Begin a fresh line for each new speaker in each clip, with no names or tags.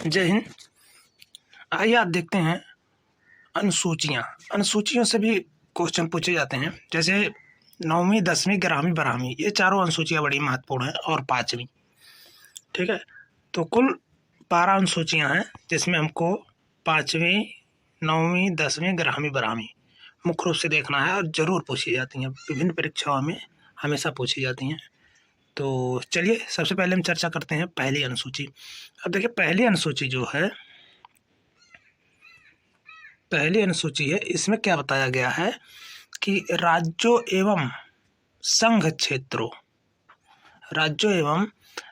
जय हिंद। आइए आप देखते हैं अनुसूचियाँ। अनुसूचियों से भी क्वेश्चन पूछे जाते हैं, जैसे 9वीं 10वीं 11वीं 12वीं, ये चारों अनुसूचियाँ बड़ी महत्वपूर्ण हैं, और 5वीं। ठीक है, तो कुल 12 अनुसूचियाँ हैं, जिसमें हमको 5वीं 9वीं 10वीं 11वीं 12वीं मुख्य रूप से देखना है, और ज़रूर पूछी जाती हैं, विभिन्न परीक्षाओं में हमेशा पूछी जाती हैं। तो चलिए सबसे पहले हम चर्चा करते हैं पहली अनुसूची। अब देखिए, पहली अनुसूची जो है, पहली अनुसूची है, इसमें क्या बताया गया है कि राज्यों एवं संघ क्षेत्रों, राज्यों एवं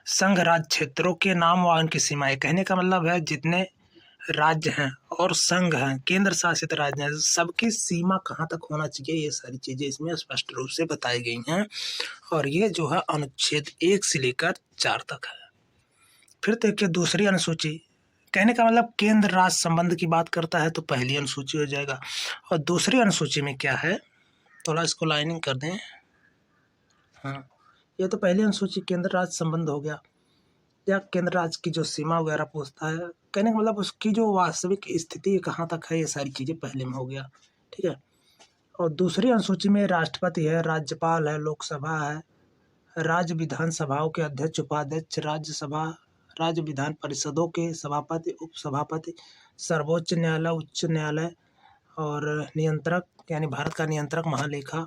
संघ राज्य क्षेत्रों के नाम व उनकी सीमाएं। कहने का मतलब है जितने राज्य हैं और संघ हैं, केंद्र शासित राज्य हैं, सबकी सीमा कहाँ तक होना चाहिए, ये सारी चीज़ें इसमें स्पष्ट रूप से बताई गई हैं। और ये जो है अनुच्छेद 1 से लेकर 4 तक है। फिर देखिए दूसरी अनुसूची, कहने का मतलब केंद्र राज्य संबंध की बात करता है, तो पहली अनुसूची हो जाएगा। और दूसरी अनुसूची में क्या है, थोड़ा इसको लाइनिंग कर दें। हाँ, ये तो पहली अनुसूची केंद्र राज्य संबंध हो गया, या केंद्र राज्य की जो सीमा वगैरह पूछता है, कहने का मतलब उसकी जो वास्तविक स्थिति कहाँ तक है, ये सारी चीज़ें पहले में हो गया। ठीक है, और दूसरी अनुसूची में राष्ट्रपति है, राज्यपाल है, लोकसभा है, राज्य विधानसभाओं के अध्यक्ष उपाध्यक्ष, राज्यसभा, राज्य विधान परिषदों के सभापति उपसभापति, सर्वोच्च न्यायालय, उच्च न्यायालय, और नियंत्रक यानी भारत का नियंत्रक, महालेखा,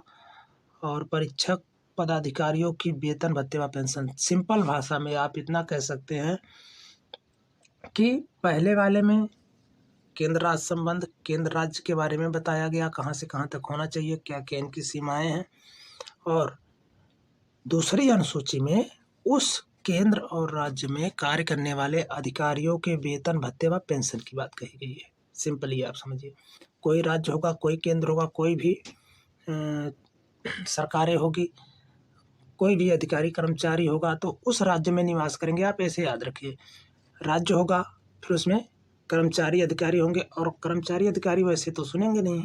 और परीक्षक पदाधिकारियों की वेतन भत्ते व पेंशन। सिंपल भाषा में आप इतना कह सकते हैं कि पहले वाले में केंद्र राज्य संबंध, केंद्र राज्य के बारे में बताया गया, कहाँ से कहाँ तक होना चाहिए, क्या क्या इनकी सीमाएं हैं। और दूसरी अनुसूची में उस केंद्र और राज्य में कार्य करने वाले अधिकारियों के वेतन भत्ते व पेंशन की बात कही गई है। सिंपली आप समझिए, कोई राज्य होगा, कोई केंद्र होगा, कोई भी सरकारें होगी, कोई भी अधिकारी कर्मचारी होगा, तो उस राज्य में निवास करेंगे। आप ऐसे याद रखिए, राज्य होगा, फिर उसमें कर्मचारी अधिकारी होंगे, और कर्मचारी अधिकारी वैसे तो सुनेंगे नहीं,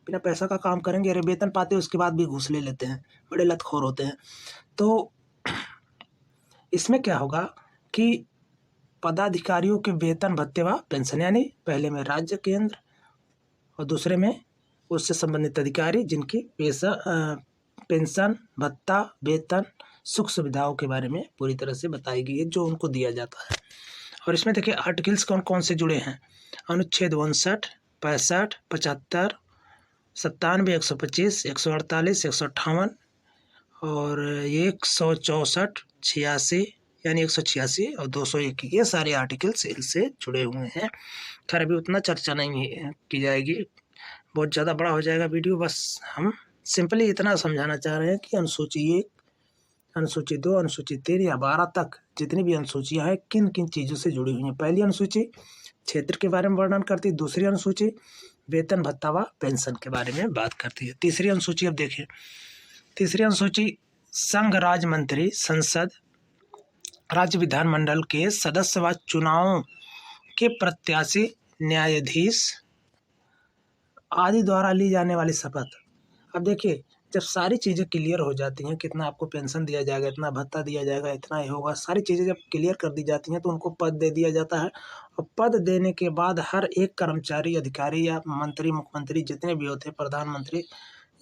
बिना पैसा का काम करेंगे, अरे वेतन पाते उसके बाद भी घूस ले लेते हैं, बड़े लतखोर होते हैं। तो इसमें क्या होगा कि पदाधिकारियों के वेतन भत्ते व पेंशन, यानी पहले में राज्य केंद्र, और दूसरे में उससे संबंधित अधिकारी, जिनकी पेंशन भत्ता वेतन सुख सुविधाओं के बारे में पूरी तरह से बताई गई है, जो उनको दिया जाता है। और इसमें देखिए आर्टिकल्स कौन कौन से जुड़े हैं, अनुच्छेद 59, 65, 75, 97, 125, 148, 158 और 164, 86 यानी 186 और 201, ये सारे आर्टिकल्स इनसे जुड़े हुए हैं। खैर अभी उतना चर्चा नहीं की जाएगी, बहुत ज़्यादा बड़ा हो जाएगा वीडियो। बस हम सिंपली इतना समझाना चाह रहे हैं कि अनुसूची 1, अनुसूची 2, अनुसूची 3 या 12 तक जितनी भी अनुसूचियाँ हैं, किन किन चीज़ों से जुड़ी हुई हैं। पहली अनुसूची क्षेत्र के बारे में वर्णन करती है, दूसरी अनुसूची वेतन भत्ता व पेंशन के बारे में बात करती है। तीसरी अनुसूची अब देखिए, तीसरी अनुसूची संघ राज्य मंत्री, संसद, राज्य विधानमंडल के सदस्य व चुनावों के प्रत्याशी, न्यायाधीश आदि द्वारा ली जाने वाली शपथ। अब देखिए, जब सारी चीज़ें क्लियर हो जाती हैं, कितना आपको पेंशन दिया जाएगा, इतना भत्ता दिया जाएगा, इतना ही होगा, सारी चीज़ें जब क्लियर कर दी जाती हैं, तो उनको पद दे दिया जाता है। और पद देने के बाद हर एक कर्मचारी, अधिकारी या मंत्री, मुख्यमंत्री जितने भी होते हैं, प्रधानमंत्री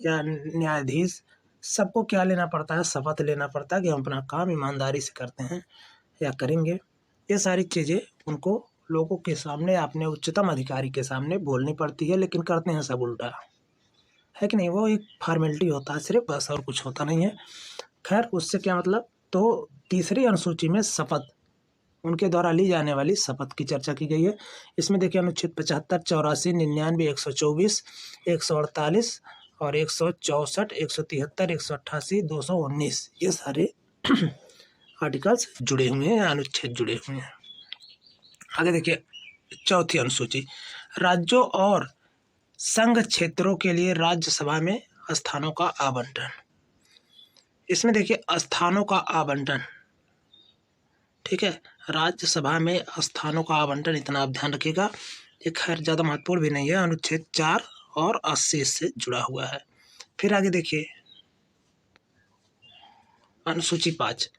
या न्यायाधीश, सबको क्या लेना पड़ता है, शपथ लेना पड़ता है कि हम अपना काम ईमानदारी से करते हैं या करेंगे। ये सारी चीज़ें उनको लोगों के सामने, अपने उच्चतम अधिकारी के सामने बोलनी पड़ती है, लेकिन करते हैं सब उल्टा, है कि नहीं। वो एक फॉर्मेलिटी होता है सिर्फ, बस, और कुछ होता नहीं है। खैर उससे क्या मतलब, तो तीसरी अनुसूची में शपथ, उनके द्वारा ली जाने वाली शपथ की चर्चा की गई है। इसमें देखिए अनुच्छेद 75, 84, 99, 124, 148 और 164, 173, 188, 219, ये सारे आर्टिकल्स जुड़े हुए हैं, अनुच्छेद जुड़े हुए हैं। आगे देखिए चौथी अनुसूची, राज्यों और संघ क्षेत्रों के लिए राज्यसभा में स्थानों का आवंटन। इसमें देखिए स्थानों का आवंटन, ठीक है, राज्यसभा में स्थानों का आवंटन, इतना आप ध्यान रखिएगा। ये खैर ज़्यादा महत्वपूर्ण भी नहीं है, अनुच्छेद 4 और 80 से जुड़ा हुआ है। फिर आगे देखिए अनुसूची 5,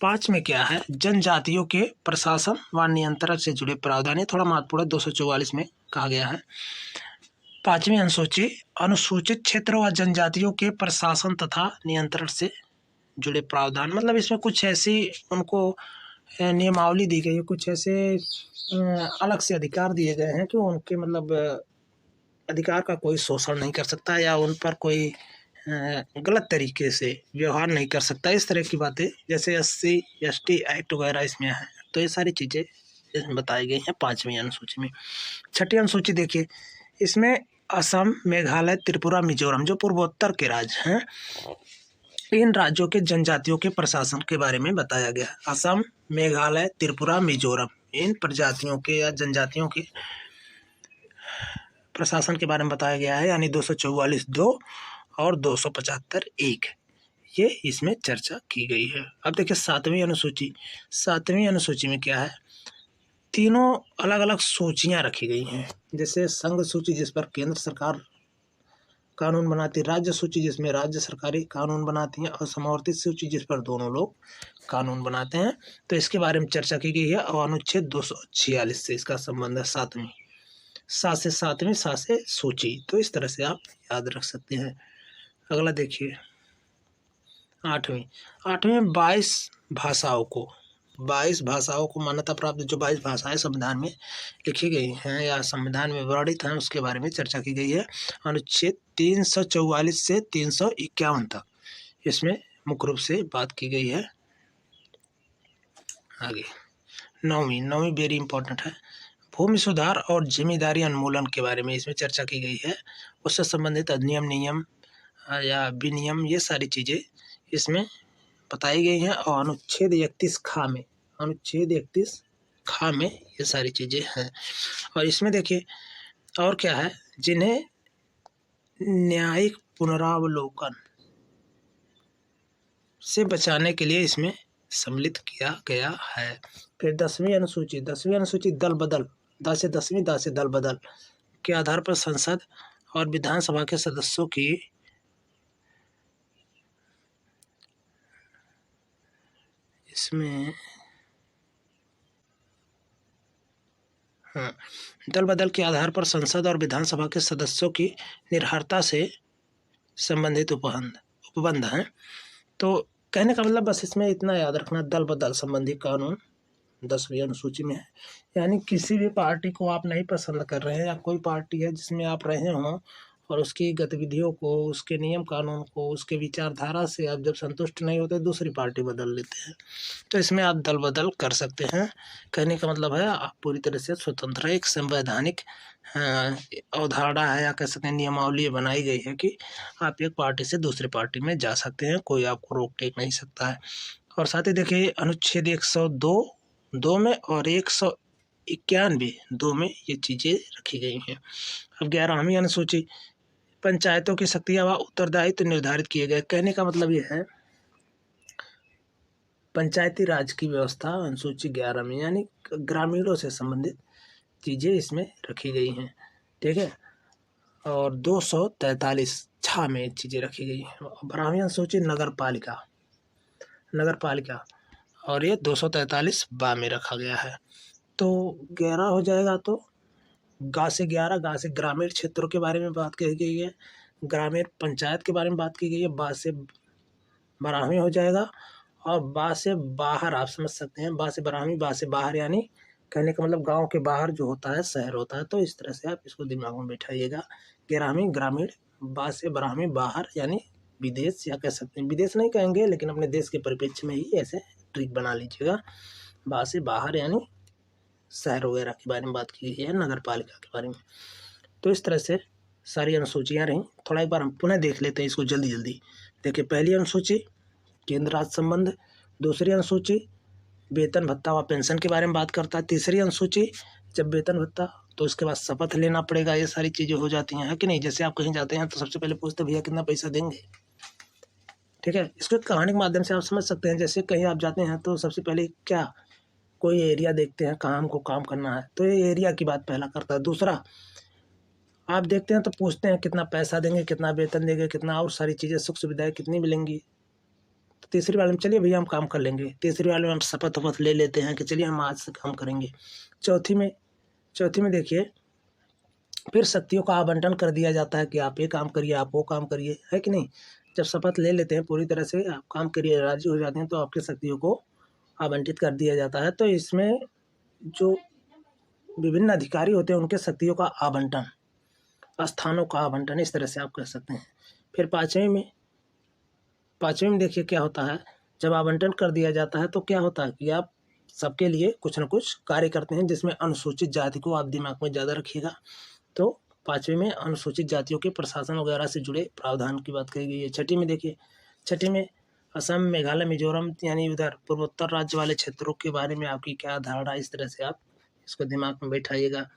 5 में क्या है, जनजातियों के प्रशासन व नियंत्रण से जुड़े प्रावधान, ये थोड़ा महत्वपूर्ण 244 में कहा गया है। 5वीं अनुसूची, अनुसूचित क्षेत्र व जनजातियों के प्रशासन तथा नियंत्रण से जुड़े प्रावधान, मतलब इसमें कुछ ऐसी उनको नियमावली दी गई है, कुछ ऐसे अलग से अधिकार दिए गए हैं कि उनके मतलब अधिकार का कोई शोषण नहीं कर सकता या उन पर कोई गलत तरीके से व्यवहार नहीं कर सकता, इस तरह की बातें, जैसे SC/ST एक्ट वगैरह इसमें है। तो ये सारी चीज़ें इसमें बताई गई हैं 5वीं अनुसूची में। 6ठी अनुसूची देखिए, इसमें असम, मेघालय, त्रिपुरा, मिजोरम जो पूर्वोत्तर के राज्य हैं, इन राज्यों के जनजातियों के प्रशासन के बारे में बताया गया। असम, मेघालय, त्रिपुरा, मिजोरम, इन प्रजातियों के या जनजातियों के प्रशासन के बारे में बताया गया है, यानी 244(2) और 275(1), ये इसमें चर्चा की गई है। अब देखिए 7वीं अनुसूची। 7वीं अनुसूची में क्या है, तीनों अलग अलग सूचियां रखी गई हैं, जैसे संघ सूची जिस पर केंद्र सरकार कानून बनाती है, राज्य सूची जिसमें राज्य सरकारी कानून बनाती हैं, और समवर्ती सूची जिस पर दोनों लोग कानून बनाते हैं। तो इसके बारे में चर्चा की गई है और अनुच्छेद 246 से इसका संबंध है। 7वीं, 7 से 7वीं, 7 से सूची, तो इस तरह से आप याद रख सकते हैं। अगला देखिए 8वीं। 8वीं में 22 भाषाओं को मान्यता प्राप्त जो 22 भाषाएं संविधान में लिखी गई हैं या संविधान में वर्णित हैं, उसके बारे में चर्चा की गई है। अनुच्छेद 344 से 351 तक इसमें मुख्य रूप से बात की गई है। आगे 9वीं वेरी इंपॉर्टेंट है, भूमि सुधार और जिम्मेदारी उन्मूलन के बारे में इसमें चर्चा की गई है। उससे संबंधित अधिनियम, नियम या विनियम, ये सारी चीज़ें इसमें बताई गई हैं। और अनुच्छेद 31 खा में ये सारी चीज़ें हैं। और इसमें देखिए और क्या है, जिन्हें न्यायिक पुनरावलोकन से बचाने के लिए इसमें सम्मिलित किया गया है। फिर 10वीं अनुसूची। 10वीं अनुसूची दल बदल, 10 से 10वीं, 10 से दल बदल के आधार पर संसद और विधानसभा के सदस्यों की इसमें दल बदल के आधार पर संसद और विधानसभा के सदस्यों की निर्भरता से संबंधित उपबंध हैं। तो कहने का मतलब बस इसमें इतना याद रखना, दल बदल संबंधी कानून 10वीं अनुसूची में है। यानी किसी भी पार्टी को आप नहीं पसंद कर रहे हैं या कोई पार्टी है जिसमें आप रहे हों और उसकी गतिविधियों को, उसके नियम कानून को, उसके विचारधारा से आप जब संतुष्ट नहीं होते दूसरी पार्टी बदल लेते हैं, तो इसमें आप दल बदल कर सकते हैं। कहने का मतलब है आप पूरी तरह से स्वतंत्र है। एक संवैधानिक अवधारणा है या कह सकते हैं नियमावली बनाई गई है कि आप एक पार्टी से दूसरी पार्टी में जा सकते हैं, कोई आपको रोक टेक नहीं सकता है। और साथ ही देखिए अनुच्छेद 102 में और 191(2) में ये चीज़ें रखी गई हैं। अब 11वीं अनुसूची, पंचायतों की शक्तियाँ व उत्तरदायित्व निर्धारित किए गए। कहने का मतलब ये है पंचायती राज की व्यवस्था अनुसूची 11 में, यानी ग्रामीणों से संबंधित चीज़ें इसमें रखी गई हैं, ठीक है। और 243(6) में चीज़ें रखी गई हैं। 12वीं अनुसूची नगर पालिका और ये 243(ब) में रखा गया है। तो 11 हो जाएगा, तो गा से 11, गा से ग्रामीण क्षेत्रों के बारे में बात की गई है, ग्रामीण पंचायत के बारे में बात की गई है, बा से 12वीं हो जाएगा। और बा से बाहर आप समझ सकते हैं, बा से 12वीं, बा से बाहर, यानी कहने का मतलब गांव के बाहर जो होता है शहर होता है। तो इस तरह से आप इसको दिमाग में बैठाइएगा। 11वीं ग्रामीण, बा से 12वीं बाहर, यानी विदेश, या कह सकते हैं विदेश नहीं कहेंगे लेकिन अपने देश के परिप्रेक्ष्य में ही ऐसे ट्रिक बना लीजिएगा। बा से बाहर यानी शहर वगैरह के बारे में बात की गई है, नगर पालिका के बारे में। तो इस तरह से सारी अनुसूचियाँ रहीं। थोड़ा एक बार हम पुनः देख लेते हैं इसको जल्दी। देखिए पहली अनुसूची केंद्र राज्य संबंध, दूसरी अनुसूची वेतन भत्ता व पेंशन के बारे में बात करता है, तीसरी अनुसूची जब वेतन भत्ता तो उसके बाद शपथ लेना पड़ेगा, ये सारी चीज़ें हो जाती हैं, है कि नहीं। जैसे आप कहीं जाते हैं तो सबसे पहले पूछते भैया कितना पैसा देंगे, ठीक है। इसको कहानी के माध्यम से आप समझ सकते हैं। जैसे कहीं आप जाते हैं तो सबसे पहले क्या कोई एरिया देखते हैं कहाँ हमको काम करना है, तो ये एरिया की बात पहला करता है। दूसरा आप देखते हैं तो पूछते हैं कितना पैसा देंगे, कितना वेतन देंगे, कितना और सारी चीज़ें सुख सुविधाएं कितनी मिलेंगी, तो तीसरी वाले में चलिए भैया हम काम कर लेंगे, तीसरी वाले में हम शपथ वपथ ले लेते हैं कि चलिए हम आज से काम करेंगे। चौथी में देखिए फिर शक्तियों का आवंटन कर दिया जाता है कि आप ये काम करिए, आप वो काम करिए, है कि नहीं। जब शपथ ले लेते हैं पूरी तरह से, आप काम करिए, राजी हो जाते हैं, तो आपकी शक्तियों को आवंटित कर दिया जाता है। तो इसमें जो विभिन्न अधिकारी होते हैं उनके शक्तियों का आवंटन, स्थानों का आवंटन, इस तरह से आप कह सकते हैं। फिर पाँचवें में देखिए क्या होता है, जब आवंटन कर दिया जाता है तो क्या होता है कि आप सबके लिए कुछ न कुछ कार्य करते हैं, जिसमें अनुसूचित जाति को आप दिमाग में ज़्यादा रखिएगा। तो पाँचवें में अनुसूचित जातियों के प्रशासन वगैरह से जुड़े प्रावधान की बात कही गई है। छठी में देखिए, छठी में असम, मेघालय, मिजोरम यानी उधर पूर्वोत्तर राज्य वाले क्षेत्रों के बारे में आपकी क्या धारणा, इस तरह से आप इसको दिमाग में बैठाइएगा।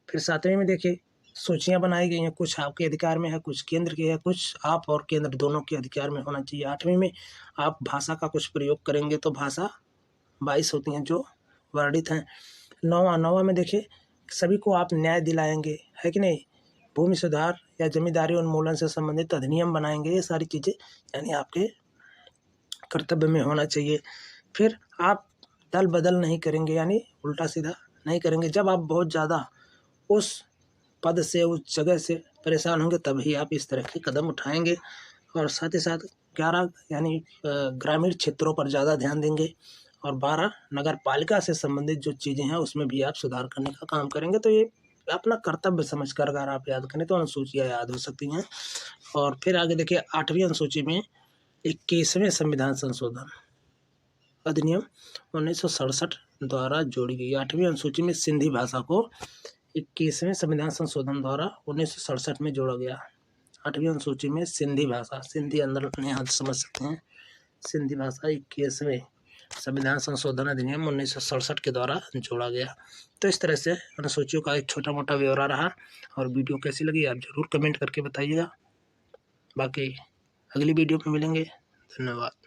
फिर सातवें में देखिए सूचियाँ बनाई गई हैं, कुछ आपके अधिकार में है, कुछ केंद्र के है, कुछ आप और केंद्र दोनों के अधिकार में होना चाहिए। आठवीं में आप भाषा का कुछ प्रयोग करेंगे, तो भाषा 22 होती हैं जो वर्णित हैं। नौवां में देखिए सभी को आप न्याय दिलाएंगे, है कि नहीं। भूमि सुधार या जमींदारी उन्मूलन से संबंधित अधिनियम बनाएंगे, ये सारी चीज़ें यानी आपके कर्तव्य में होना चाहिए। फिर आप दल बदल नहीं करेंगे, यानी उल्टा सीधा नहीं करेंगे। जब आप बहुत ज़्यादा उस पद से, उस जगह से परेशान होंगे तभी आप इस तरह के कदम उठाएंगे। और साथ ही साथ 11 यानी ग्रामीण क्षेत्रों पर ज़्यादा ध्यान देंगे, और 12 नगर पालिका से संबंधित जो चीज़ें हैं उसमें भी आप सुधार करने का काम करेंगे। तो ये अपना कर्तव्य समझकर अगर आप याद करें तो अनुसूचियाँ याद हो सकती हैं। और फिर आगे देखिए 8वीं अनुसूची में 21वें संविधान संशोधन अधिनियम 1967 द्वारा जोड़ी गई। 8वीं अनुसूची में सिंधी भाषा को 21वें संविधान संशोधन द्वारा 1967 में जोड़ा गया। 8वीं अनुसूची में सिंधी भाषा, सिंधी आंदोलन यहाँ समझ सकते हैं, सिंधी भाषा 21वें संविधान संशोधन अधिनियम 1967 के द्वारा जोड़ा गया। तो इस तरह से अनुसूचियों का एक छोटा मोटा ब्यौरा रहा। और वीडियो कैसी लगी आप जरूर कमेंट करके बताइएगा। बाकी अगली वीडियो में मिलेंगे। धन्यवाद।